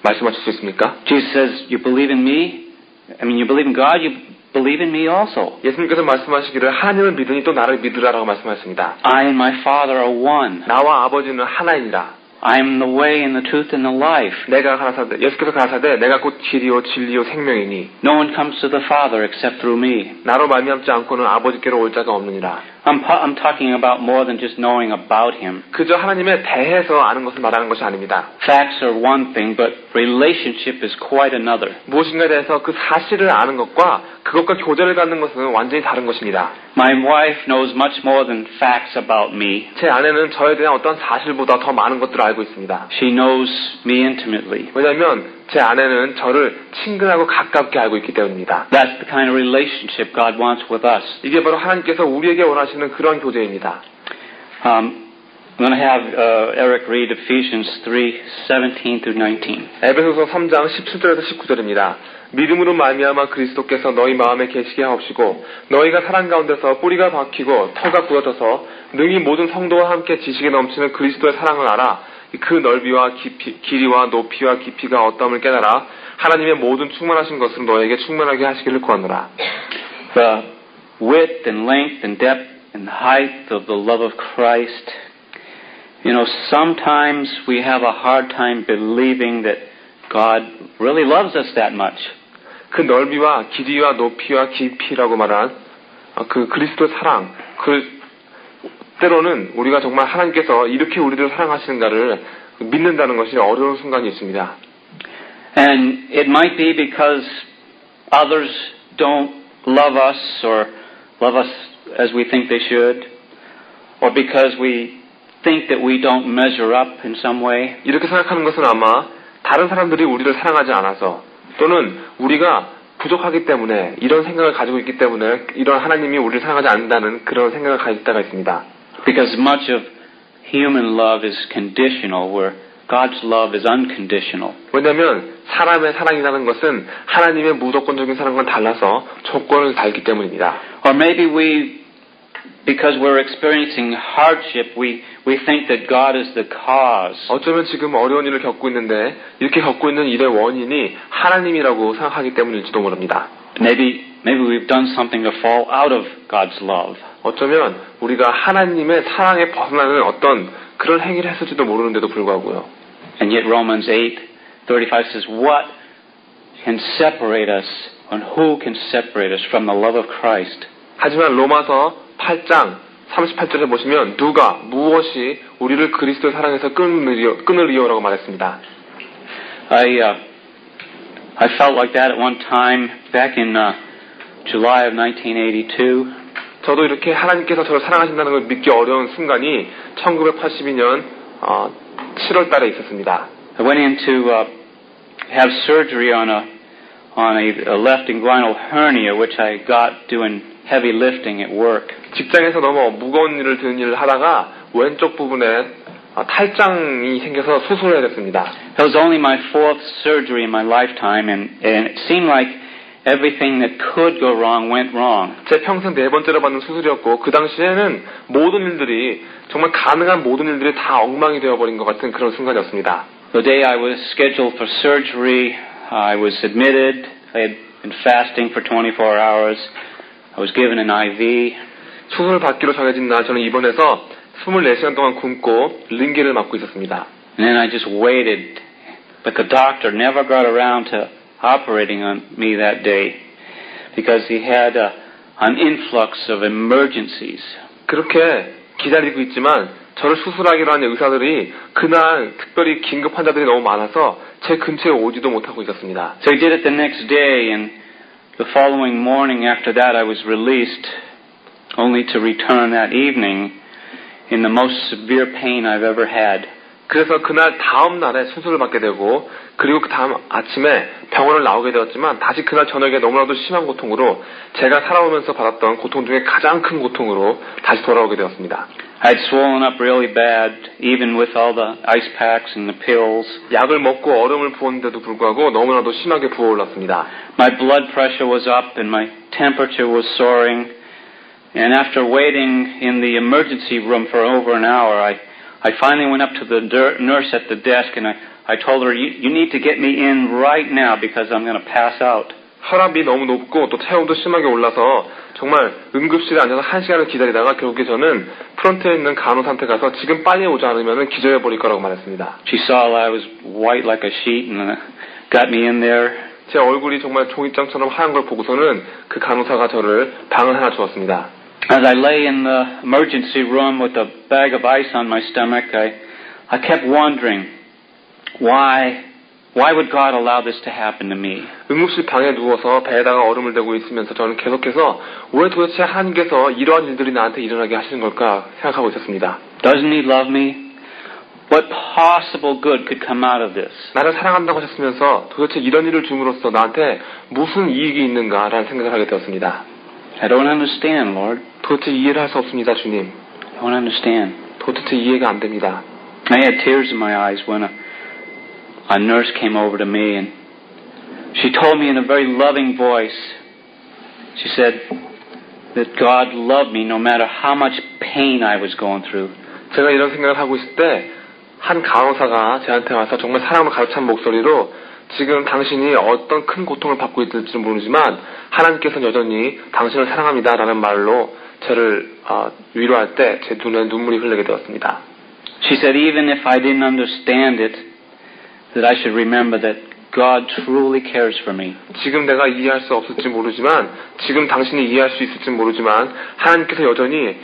말씀하실 수 있습니까? Jesus says, you believe in me? I mean, you believe in God, you believe in me also. 예수님께서 말씀하시기를 하나님을 믿으니 또 나를 믿으라라고 말씀하셨습니다. I and my Father are one. 나와 아버지는 하나이니라. I am the way and the truth and the life. 내가 가라사대 예수께서 가라사대 내가 곧 길이요 진리요 생명이니 No one comes to the Father except through me. 나로 말미암지 않고는 아버지께로 올 자가 없느니라. I'm talking about more than just knowing about Him. 그저 하나님에 대해서 아는 것을 말하는 것이 아닙니다. Facts are one thing, but relationship is quite another. 무엇인가에 대해서 그 사실을 아는 것과 그것과 교제를 갖는 것은 완전히 다른 것입니다. My wife knows much more than facts about me. 제 아내는 저에 대한 어떤 사실보다 더 많은 것들을 알고 있습니다. She knows me intimately. 왜냐하면 제 아내는 저를 친근하고 가깝게 알고 있기 때문입니다. That's the kind of relationship God wants with us. 이게 바로 하나님께서 우리에게 원하시는 그런 교제입니다. I'm going to have Eric read Ephesians 3:17 through 19. 에베소서 3장 17절에서 19절입니다. 믿음으로 말미암아 그리스도께서 너희 마음에 계시게 하옵시고 너희가 사랑 가운데서 뿌리가 박히고 터가 부어져서 능히 모든 성도와 함께 지식에 넘치는 그리스도의 사랑을 알아 그 넓이와 깊이, 길이와 높이와 깊이가 어떠함을 깨달아 하나님의 모든 충만하신 것으로 너에게 충만하게 하시기를 구하노라. The width and length and depth and height of the love of Christ. You know, sometimes we have a hard time believing that God really loves us that much. 그 넓이와 길이와 높이와 깊이라고 말한 그 그리스도의 사랑, 때로는 우리가 정말 하나님께서 이렇게 우리를 사랑하시는가를 믿는다는 것이 어려운 순간이 있습니다. And it might be because others don't love us or love us as we think they should, or because we think that we don't measure up in some way. 이렇게 생각하는 것은 아마 다른 사람들이 우리를 사랑하지 않아서 또는 우리가 부족하기 때문에 이런 생각을 가지고 있기 때문에 이런 하나님이 우리를 사랑하지 않는다는 그런 생각을 가질 때가 있습니다. Because much of human love is conditional, where God's love is unconditional. 왜냐하면 사람의 사랑이라는 것은 하나님의 무조건적인 사랑과는 달라서 조건을 달기 때문입니다. Or maybe because we're experiencing hardship, we think that God is the cause. 어쩌면 지금 어려운 일을 겪고 있는데 이렇게 겪고 있는 일의 원인이 하나님이라고 생각하기 때문일지도 모릅니다. Maybe we've done something to fall out of God's love. 어쩌면 우리가 하나님의 사랑에 벗어나는 어떤 그런 행위를 했을지도 모르는데도 불구하고요. And yet Romans 8:35 says, What can separate us, and who can separate us from the love of Christ? 하지만 로마서 8장 38절에 보시면 누가 무엇이 우리를 그리스도의 사랑에서 끊으리요라고 말했습니다. I felt like that at one time back in July of 1982. 저도 이렇게 하나님께서 저를 사랑하신다는 걸 믿기 어려운 순간이 1982년 7월 달에 있었습니다. I went in to have surgery on a left inguinal hernia, which I got doing heavy lifting at work. 직장에서 너무 무거운 일을 드는 일을 하다가 왼쪽 부분에 탈장이 생겨서 수술해야 됐습니다. It was only my fourth surgery in my lifetime, and it seemed like everything that could go wrong went wrong. 제 평생 네 번째로 받는 수술이었고 그 당시에는 모든 일들이 정말 가능한 모든 일들이 다 엉망이 되어버린 것 같은 그런 순간이었습니다. The day I was scheduled for surgery, I was admitted. I had been fasting for 24 hours. I was given an IV. 수술을 받기로 정해진 날 저는 입원해서 24시간 동안 굶고 링기를 맞고 있었습니다. And then I just waited. But the doctor never got around to operating on me that day because he had an influx of emergencies. 그렇게 기다리고 있지만 저를 수술하기로 한 의사들이 그날 특별히 긴급 환자들이 너무 많아서 제 근처에 오지도 못하고 있었습니다. So he did it the next day, and the following morning after that I was released, only to return that evening in the most severe pain I've ever had. 그래서 그날 다음 날에 수술을 받게 되고 그리고 그 다음 아침에 병원을 나오게 되었지만 다시 그날 저녁에 너무나도 심한 고통으로 제가 살아오면서 받았던 고통 중에 가장 큰 고통으로 다시 돌아오게 되었습니다. I'd swollen up really bad, even with all the ice packs and the pills. 약을 먹고 얼음을 부었는데도 불구하고 너무나도 심하게 부어올랐습니다. My blood pressure was up and my temperature was soaring. And after waiting in the emergency room for over an hour, I finally went up to the nurse at the desk and I told her, you need to get me in right now because I'm going to pass out. 혈압이 너무 높고 또 체온도 심하게 올라서 정말 응급실에 앉아서 1시간을 기다리다가 결국에 저는 프런트에 있는 간호사한테 가서 지금 빨리 오지 않으면 기절해버릴 거라고 말했습니다. She saw I was white like a sheet and got me in there. 제 얼굴이 정말 종이장처럼 하얀 걸 보고서는 그 간호사가 저를 방을 하나 주었습니다. As I lay in the emergency room with a bag of ice on my stomach, I kept wondering, why would God allow this to happen to me? 응급실 방에 누워서 배에다가 얼음을 대고 있으면서 저는 계속해서 왜 도대체 하나님께서 이러한 일들이 나한테 일어나게 하시는 걸까 생각하고 있었습니다. Doesn't He love me? What possible good could come out of this? 나를 사랑한다고 하셨으면서 도대체 이런 일을 줌으로써 나한테 무슨 이익이 있는가라는 생각을 하게 되었습니다. I don't understand, Lord. 도대체 이해를 할 수 없습니다, 주님. I don't understand. 도대체 이해가 안 됩니다. I had tears in my eyes when a nurse came over to me and she told me in a very loving voice, she said that God loved me no matter how much pain I was going through. 제가 이런 생각을 하고 있을 때 한 간호사가 저한테 와서 정말 사랑으로 가득 찬 목소리로 지금 당신이 어떤 큰 고통을 받고 있을지는 모르지만 하나님께서는 여전히 당신을 사랑합니다라는 말로 저를 위로할 때 제 눈에 눈물이 흘리게 되었습니다. She said even if I didn't understand it, that I should remember that God truly cares for me. 지금 내가 이해할 수 없을지 모르지만 지금 당신이 이해할 수 있을지 모르지만 하나님께서 여전히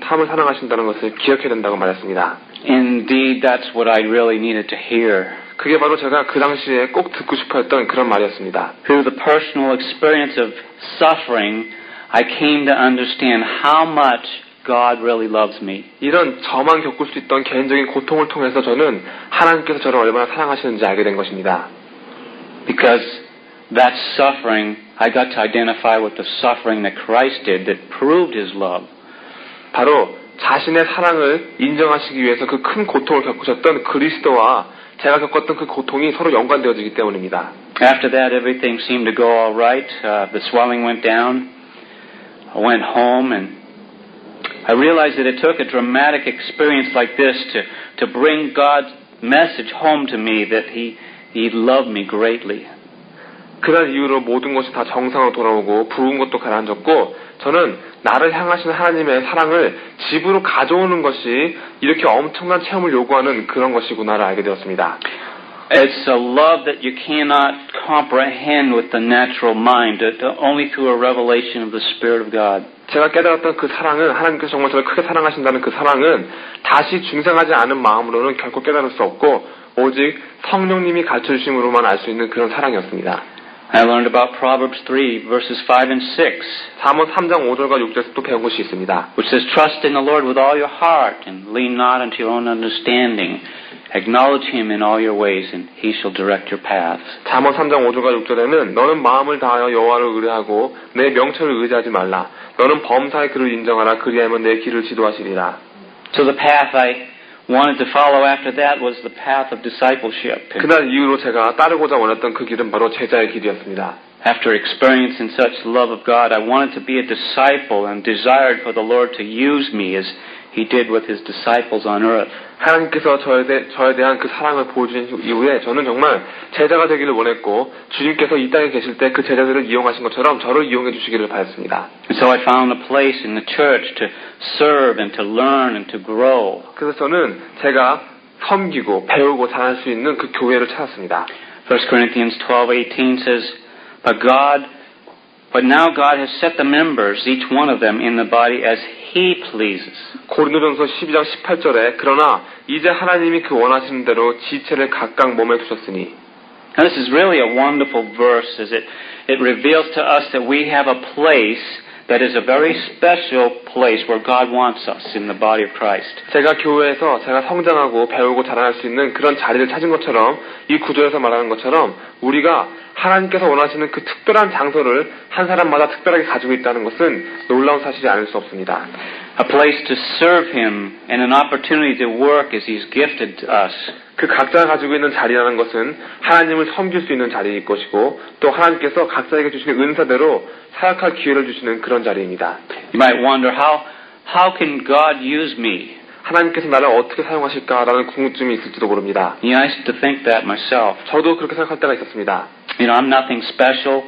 탐을 사랑하신다는 것을 기억해야 된다고 말했습니다. Indeed, that's what I really needed to hear. 그게 바로 제가 그 당시에 꼭 듣고 싶어했던 그런 말이었습니다. Through the personal experience of suffering, I came to understand how much God really loves me. 이런 저만 겪을 수 있던 개인적인 고통을 통해서 저는 하나님께서 저를 얼마나 사랑하시는지 알게 된 것입니다. Because that suffering, I got to identify with the suffering that Christ did that proved His love. 바로 자신의 사랑을 인정하시기 위해서 그 큰 고통을 겪으셨던 그리스도와 제가 겪었던 그 고통이 서로 연관되어지기 때문입니다. After that, everything seemed to go all right. The swelling went down. I went home and I realized that it took a dramatic experience like this to bring God's message home to me that He loved me greatly. 그날 이후로 모든 것이 다 정상으로 돌아오고 부은 것도 가라앉았고 저는 나를 향하시는 하나님의 사랑을 집으로 가져오는 것이 이렇게 엄청난 체험을 요구하는 그런 것이구나를 알게 되었습니다. It's a love that you cannot comprehend with the natural mind, only through a revelation of the Spirit of God. 제가 깨달았던 그 사랑은 하나님께서 정말 저를 크게 사랑하신다는 그 사랑은 다시 중생하지 않은 마음으로는 결코 깨달을 수 없고 오직 성령님이 가르쳐주심으로만 알 수 있는 그런 사랑이었습니다. I learned about Proverbs 3, verses 5 and 6. 잠언 3장 5절과 6절에서 또 배운 것이 있습니다. Which says, Trust in the Lord with all your heart and lean not unto your own understanding. Acknowledge Him in all your ways and He shall direct your paths. 잠언 3장 5절과 6절에는 너는 마음을 다하여 여호와를 의뢰하고 내 명철을 의지하지 말라. 너는 범사의 그를 인정하라. 그리하면 내 길을 지도하시리라. So the path I wanted to follow after that was the path of discipleship. 그날 이후로 제가 따르고자 원했던 그 길은 바로 제자의 길이었습니다. After experiencing such love of God, I wanted to be a disciple and desired for the Lord to use me as He did with His disciples on earth. 하나님께서 저에 대한 그 사랑을 보여주신 이후에 저는 정말 제자가 되기를 원했고 주님께서 이 땅에 계실 때 그 제자들을 이용하신 것처럼 저를 이용해 주시기를 바랐습니다. And so I found a place in the church to serve and to learn and to grow. 그래서 저는 제가 섬기고 배우고 자랄 수 있는 그 교회를 찾았습니다. 1 Corinthians 12:18 says, But now God has set the members, each one of them, in the body as He pleases. 고린도전서 12장 18절에 그러나 이제 하나님이 그 원하시는 대로 지체를 각각 몸에 두셨으니. Now this is really a wonderful verse as it reveals to us that we have a place that is a very special place where God wants us in the body of Christ. 제가 교회에서 제가 성장하고 배우고 자라날 수 있는 그런 자리를 찾은 것처럼 이 구절에서 말하는 것처럼 우리가 하나님께서 원하시는 그 특별한 장소를 한 사람마다 특별하게 가지고 있다는 것은 놀라운 사실이 아닐 수 없습니다. A place to serve Him and an opportunity to work as He's gifted us. 그 각자가 가지고 있는 자리라는 것은 하나님을 섬길 수 있는 자리일 것이고 또 하나님께서 각자에게 주시는 은사대로 사역할 기회를 주시는 그런 자리입니다. You might wonder how can God use me? 하나님께서 나를 어떻게 사용하실까라는 궁금증이 있을지도 모릅니다. Yeah, I used to think that myself. 저도 그렇게 생각할 때가 있었습니다. You know, I'm nothing special.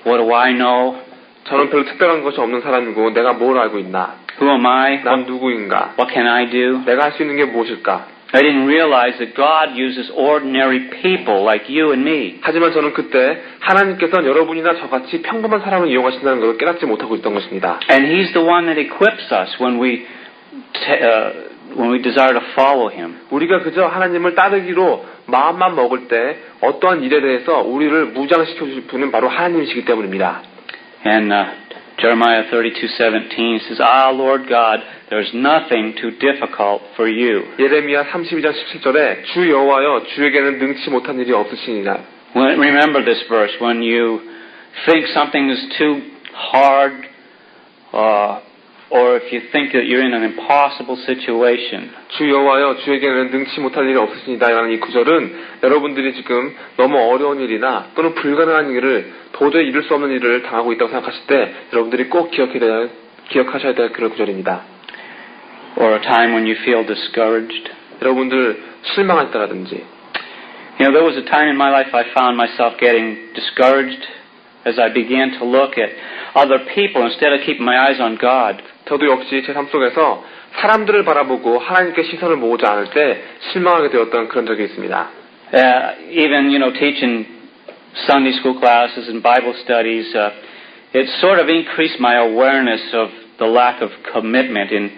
What do I know? 저는 별로 특별한 것이 없는 사람이고 내가 뭘 알고 있나? Who am I? 난 누구인가? What can I do? 내가 할 수 있는 게 무엇일까? I didn't realize that God uses ordinary people like you and me. 하지만 저는 그때 하나님께서는 여러분이나 저같이 평범한 사람을 이용하신다는 것을 깨닫지 못하고 있던 것입니다. And He's the one that equips us when we desire to follow Him. 우리가 그저 하나님을 따르기로 마음만 먹을 때 어떠한 일에 대해서 우리를 무장시켜 주실 분은 바로 하나님이시기 때문입니다. And Jeremiah 32:17 says, Ah, Lord God, there's nothing too difficult for you. 예레미야 32장 17절에 주 여호와여 주에게는 능치 못한 일이 없으시니라. Remember this verse when you think something is too hard, or if you think that you're in an impossible situation. 주 여호와여 주에게는 능치 못할 일이 없으시니다라는 이 구절은 여러분들이 지금 너무 어려운 일이나 또는 불가능한 일을 도저히 이룰 수 없는 일을 당하고 있다고 생각하실 때 여러분들이 꼭 기억하셔야 될 그런 구절입니다. Or a time when you feel discouraged. 여러분들 실망할 때라든지. You know, there was a time in my life I found myself getting discouraged as I began to look at other people instead of keeping my eyes on God. 저도 역시 제 삶 속에서 사람들을 바라보고 하나님께 시선을 모으지 않을 때 실망하게 되었던 그런 적이 있습니다. Even, teaching Sunday school classes and Bible studies, it sort of increased my awareness of the lack of commitment in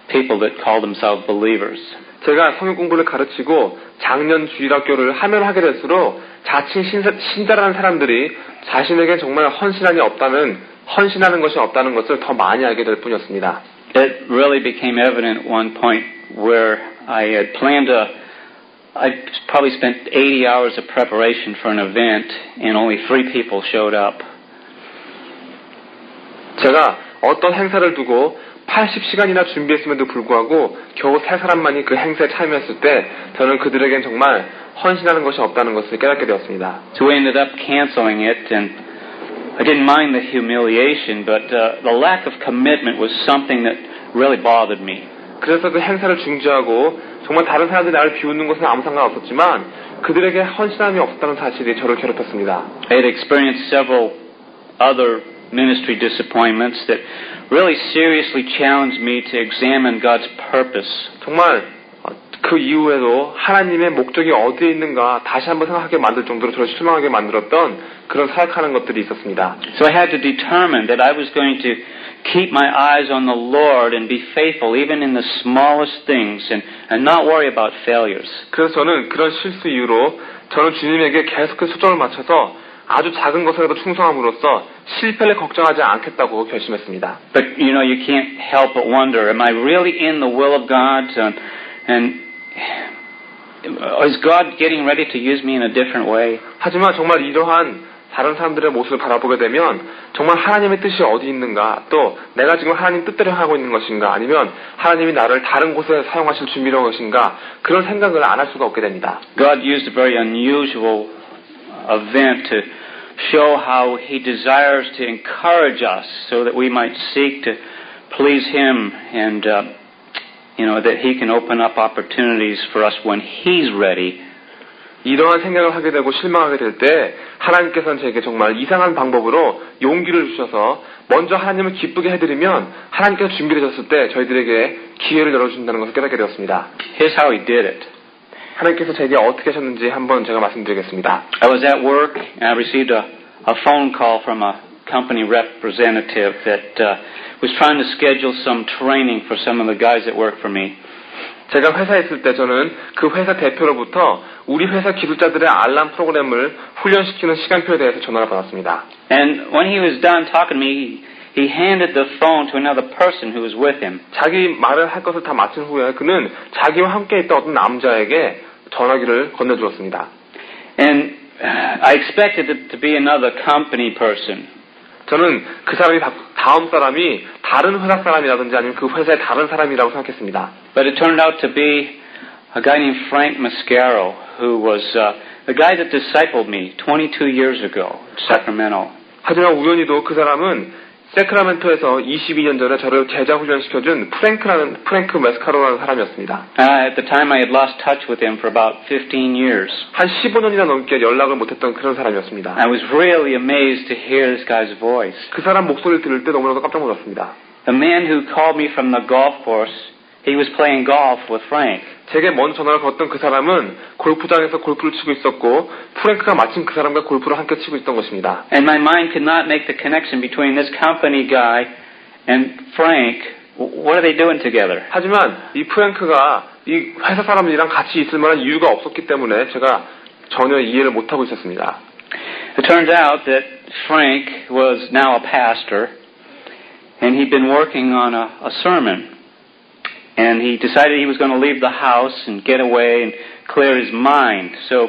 people that call themselves believers. 제가 성경 공부를 가르치고 작년 주일학교를 하면 하게 될수록 자칭 신자라는 사람들이 자신에게 정말 헌신하는 것이 없다는 것을 더 많이 알게 될 뿐이었습니다. It really became evident at one point where I had planned I probably spent 80 hours of preparation for an event and only 3 people showed up. 제가 어떤 행사를 두고 80시간이나 준비했음에도 불구하고 겨우 3사람만이 그 행사에 참여했을 때 저는 그들에겐 정말 헌신하는 것이 없다는 것을 깨닫게 되었습니다. So we ended up canceling it, and I didn't mind the humiliation, but the lack of commitment was something that really bothered me. 그래서 그 행사를 중지하고 정말 다른 사람들이 나를 비웃는 것은 아무 상관없었지만 그들에게 헌신함이 없었다는 사실이 저를 괴롭혔습니다. I had experienced several other ministry disappointments that really seriously challenged me to examine God's purpose. 정말 그 이후에도 하나님의 목적이 어디에 있는가 다시 한번 생각하게 만들 정도로 저를 실망하게 만들었던 그런 사역하는 것들이 있었습니다. So I had to determine that I was going to keep my eyes on the Lord and be faithful even in the smallest things and not worry about failures. 그래서 저는 그런 실수 이후로 저는 주님에게 계속해서 초점을 맞춰서 아주 작은 것에라도 충성함으로써 실패를 걱정하지 않겠다고 결심했습니다. But you can't help but wonder, am I really in the will of God? And is God getting ready to use me in a different way? 하지만 정말 이러한 다른 사람들의 모습을 바라보게 되면 정말 하나님의 뜻이 어디 있는가, 또 내가 지금 하나님 뜻대로 하고 있는 것인가, 아니면 하나님이 나를 다른 곳에 사용하실 준비로 한 것인가, 그런 생각을 안 할 수가 없게 됩니다. God used a very unusual event to show how He desires to encourage us so that we might seek to please Him and that He can open up opportunities for us when He's ready. 이러한 생각을 하게 되고 실망하게 될 때 하나님께서는 제게 정말 이상한 방법으로 용기를 주셔서 먼저 하나님을 기쁘게 해드리면 하나님께서 준비되셨을 때 저희들에게 기회를 열어주신다는 것을 깨닫게 되었습니다. Here's how He did it. 하나님께서 제게 어떻게 하셨는지 한번 제가 말씀드리겠습니다. I was at work and I received a phone call from a company representative that was trying to schedule some training for some of the guys that work for me. 제가 회사에 있을 때 저는 그 회사 대표로부터 우리 회사 기술자들의 알람 프로그램을 훈련시키는 시간표에 대해서 전화를 받았습니다. And when he was done talking to me, he handed the phone to another person who was with him. 자기 말을 할 것을 다 마친 후에 그는 자기와 함께 있던 어떤 남자에게 전화기를 건네주었습니다. And I expected it to be another company person. 저는 그 사람이 다음 사람이 다른 회사 사람이라든지 아니면 그 회사의 다른 사람이라고 생각했습니다. But it turned out to be a guy named Frank Mascaro, who was the guy that discipled me 22 years ago in Sacramento. 하지만 우연히도 그 사람은 세크라멘토에서 22년 전에 저를 제자 훈련시켜준 프랭크 메스카로라는 사람이었습니다. At the time I had lost touch with him for about 15 years. 한 15년이나 넘게 연락을 못했던 그런 사람이었습니다. I was really amazed to hear this guy's voice. 그 사람 목소리를 들을 때 너무나도 깜짝 놀랐습니다. The man who called me from the golf course, he was playing golf with Frank. 제게 먼저 전화를 걸었던 그 사람은 골프장에서 골프를 치고 있었고 프랭크가 마침 그 사람과 골프를 함께 치고 있던 것입니다. And my mind could not make the connection between this company guy and Frank. What are they doing together? 하지만 이 프랭크가 이 회사 사람들이랑 같이 있을 만한 이유가 없었기 때문에 제가 전혀 이해를 못하고 있었습니다. It turns out that Frank was now a pastor, and he'd been working on a sermon. And he decided he was going to leave the house and get away and clear his mind. So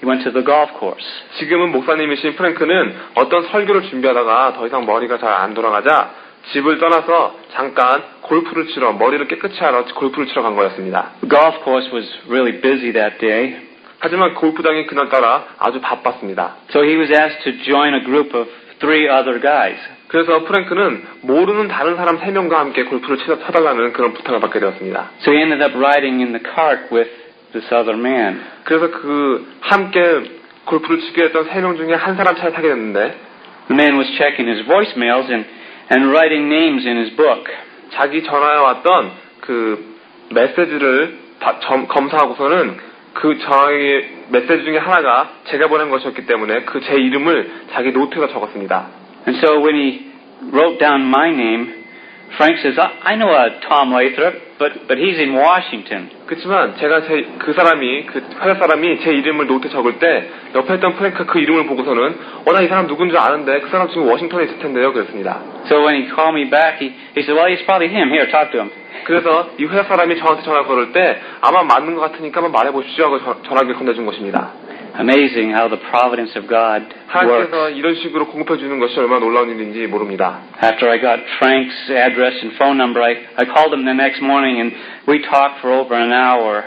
he went to the golf course. 지금은 목사님이신 프랭크는 어떤 설교를 준비하다가 더 이상 머리가 잘 안 돌아가자 집을 떠나서 잠깐 골프를 치러 머리를 깨끗이 하러 골프를 치러 간 거였습니다. The golf course was really busy that day. 하지만 골프장이 그날따라 아주 바빴습니다. So he was asked to join a group of 3 other guys. 그래서 프랭크는 모르는 다른 사람 3명과 함께 골프를 쳐달라는 그런 부탁을 받게 되었습니다. So he ended up riding in the cart with this other man. 그래서 그 함께 골프를 치게 했던 3명 중에 한 사람 차에 타게 됐는데 The man was checking his voicemails and writing names in his book. 자기 전화에 왔던 그 메시지를 검사하고서는 그 전화의 메시지 중에 하나가 제가 보낸 것이었기 때문에 그 제 이름을 자기 노트에다 적었습니다. And so when he wrote down my name, Frank says, I know a Tom Lathrop, but he's in Washington. 그렇지만 제가 그 회사 사람이 제 이름을 노트에 적을 때 옆에 있던 프랭크가 그 이름을 보고서는 나 이 사람 누군지 아는데 그 사람 지금 워싱턴에 있을 텐데요. 그랬습니다. So when he called me back, he said, well, it's probably him. Here, talk to him. 그래서 이 회사 사람이 저한테 전화 걸을 때 아마 맞는 것 같으니까 한번 말해보시죠 하고 전화기를 건네준 것입니다. Amazing how the providence of God 하나님께서 works. 이런 식으로 공급해 주는 것이 얼마나 놀라운 일인지 모릅니다. After I got Frank's address and phone number, I called him the next morning and we talked for over an hour.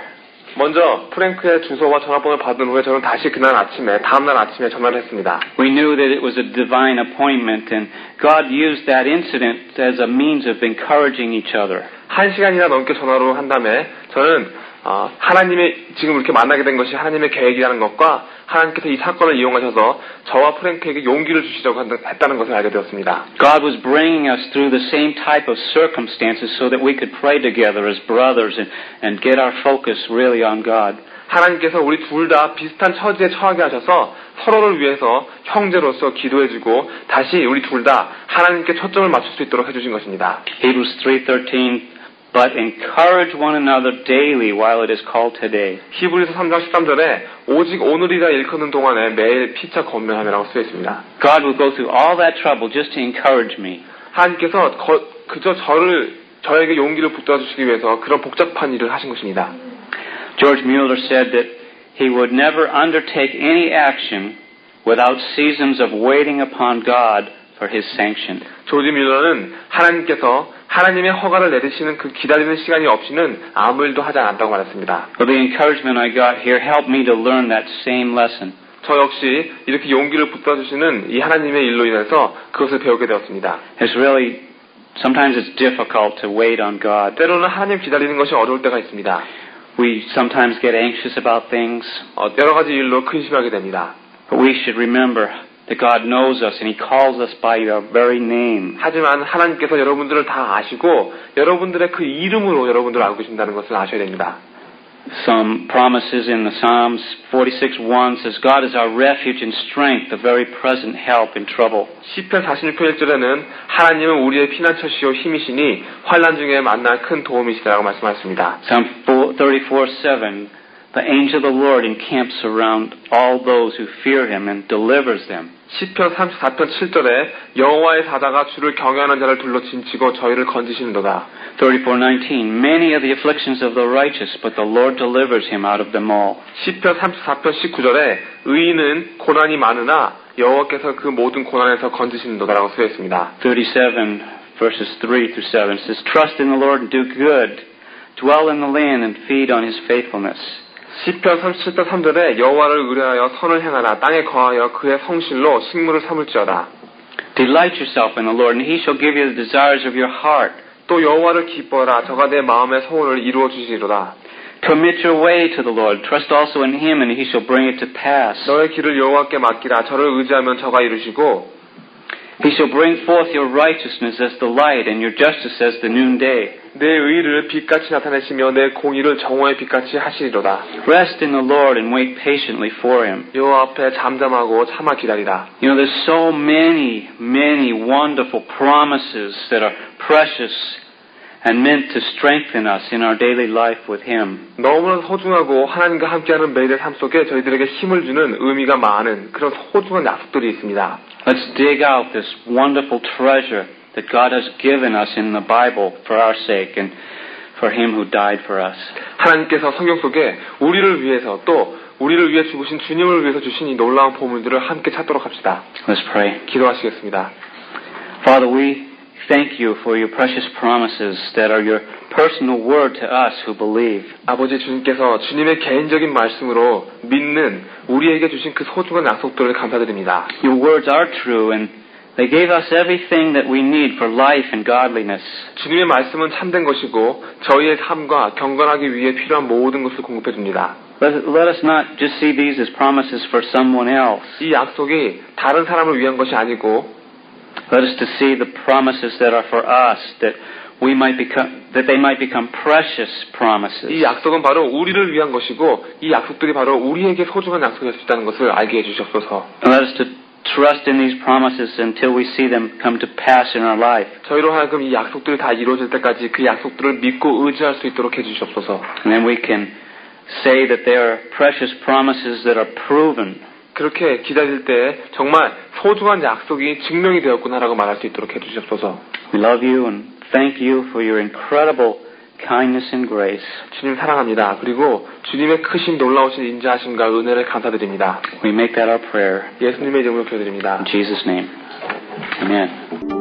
먼저 프랭크의 주소와 전화번호를 받은 후에 저는 다시 다음날 아침에 전화를 했습니다. We knew that it was a divine appointment and God used that incident as a means of encouraging each other. 1시간이나 넘게 전화로 한 다음에 저는 하나님의 지금 이렇게 만나게 된 것이 하나님의 계획이라는 것과 하나님께서 이 사건을 이용하셔서 저와 프랭크에게 용기를 주시려고 했다는 것을 알게 되었습니다. God was bringing us through the same type of circumstances so that we could pray together as brothers and get our focus really on God. 하나님께서 우리 둘 다 비슷한 처지에 처하게 하셔서 서로를 위해서 형제로서 기도해주고 다시 우리 둘 다 하나님께 초점을 맞출 수 있도록 해주신 것입니다. Hebrews 3:13 But encourage one another daily while it is called today. 히브리서 3장 13절에 오직 오늘이라 일컫는 동안에 매일 피차 권면하며라고 쓰여 있습니다. God will go through all that trouble just to encourage me. 하나님께서 그저 저에게 용기를 북돋아 주시기 위해서 그런 복잡한 일을 하신 것입니다. George Mueller said that he would never undertake any action without seasons of waiting upon God for His sanction. 조지 뮬러는 하나님의 허가를 내리시는 그 기다리는 시간이 없이는 아무 일도 하지 않았다고 말했습니다. Well, the encouragement I got here helped me to learn that same lesson. 저 역시 이렇게 용기를 북돋아 주시는 이 하나님의 일로 인해서 그것을 배우게 되었습니다. It's really sometimes it's difficult to wait on God. 때로는 하나님 기다리는 것이 어려울 때가 있습니다. We sometimes get anxious about things. 여러 가지 일로 근심하게 됩니다. But we should remember that God knows us and He calls us by our very name. 하지만 하나님께서 여러분들을 다 아시고 여러분들의 그 이름으로 여러분들을 알고 계신다는 것을 아셔야 됩니다. Some promises in the Psalms 46:1 says, God is our refuge and strength, a very present help in trouble. 시편 46편 1절에는 하나님은 우리의 피난처시요 힘이시니 환난 중에 만날 큰 도움이시라고 말씀하셨습니다. Psalm 34:7, the angel of the Lord encamps around all those who fear Him and delivers them. 시편 34편 7절에 여호와의 사자가 주를 경외하는 자를 둘러 진치고 저희를 건지시는도다. 34:19, many are the afflictions of the righteous, but the Lord delivers him out of them all. 시편 34편 19절에 의인은 고난이 많으나 여호와께서 그 모든 고난에서 건지시는도다라고 쓰여 있습니다. 37 verses 3 through 7 says, trust in the Lord and do good, dwell in the land and feed on His faithfulness. 시편 37편 3절에 여호와를 의뢰하여 선을 행하라 땅에 거하여 그의 성실로 식물을 삼을지어다. Delight yourself in the Lord and He shall give you the desires of your heart. 또 여호와를 기뻐하라 저가 내 마음의 소원을 이루어 주시리로다. Commit your way to the Lord, trust also in Him and He shall bring it to pass. 너의 길을 여호와께 맡기라 저를 의지하면 저가 이루시고 He shall bring forth your righteousness as the light and your justice as the noonday. 내 의를 빛같이 나타내시며 내 공의를 정오의 빛같이 하시리로다. Rest in the Lord and wait patiently for Him. 여호와 앞에 잠잠하고 참아 기다리라. You know, there's so many, many wonderful promises that are precious and meant to strengthen us in our daily life with Him. 너무나 소중하고 하나님과 함께하는 매일의 삶 속에 저희들에게 힘을 주는 의미가 많은 그런 소중한 약속들이 있습니다. Let's dig out this wonderful treasure that God has given us in the Bible for our sake and for Him who died for us. 하나님께서 성경 속에 우리를 위해서 또 우리를 위해 죽으신 주님을 위해서 주신 이 놀라운 보물들을 함께 찾도록 합시다. Let's pray. 기도하시겠습니다. Father, we thank You for Your precious promises that are Your personal word to us who believe. 아버지 주님께서 주님의 개인적인 말씀으로 믿는 우리에게 주신 그 소중한 약속들을 감사드립니다. Your words are true and they gave us everything that we need for life and godliness. 주님의 말씀은 참된 것이고 저희의 삶과 경건하기 위해 필요한 모든 것을 공급해 줍니다. Let us not just see these as promises for someone else. 이 약속이 다른 사람을 위한 것이 아니고 Let us to see the promises that are for us that they might become precious promises. 이 약속은 바로 우리를 위한 것이고 이 약속들이 바로 우리에게 소중한 약속일 수 있다는 것을 알게 해주시옵소서. Let us to trust in these promises until we see them come to pass in our life. 저희로 하여금 이 약속들이 다 이루어질 때까지 그 약속들을 믿고 의지할 수 있도록 해주시옵소서. And then we can say that they are precious promises that are proven. 그렇게 기다릴 때 정말 소중한 약속이 증명이 되었구나라고 말할 수 있도록 해주시옵소서. We love You and thank You for Your incredible kindness and grace. 주님 사랑합니다. 그리고 주님의 크신 놀라우신 인자하심과 은혜를 감사드립니다. We make that our prayer. 예수님의 이름으로 기도드립니다. In Jesus' name. Amen.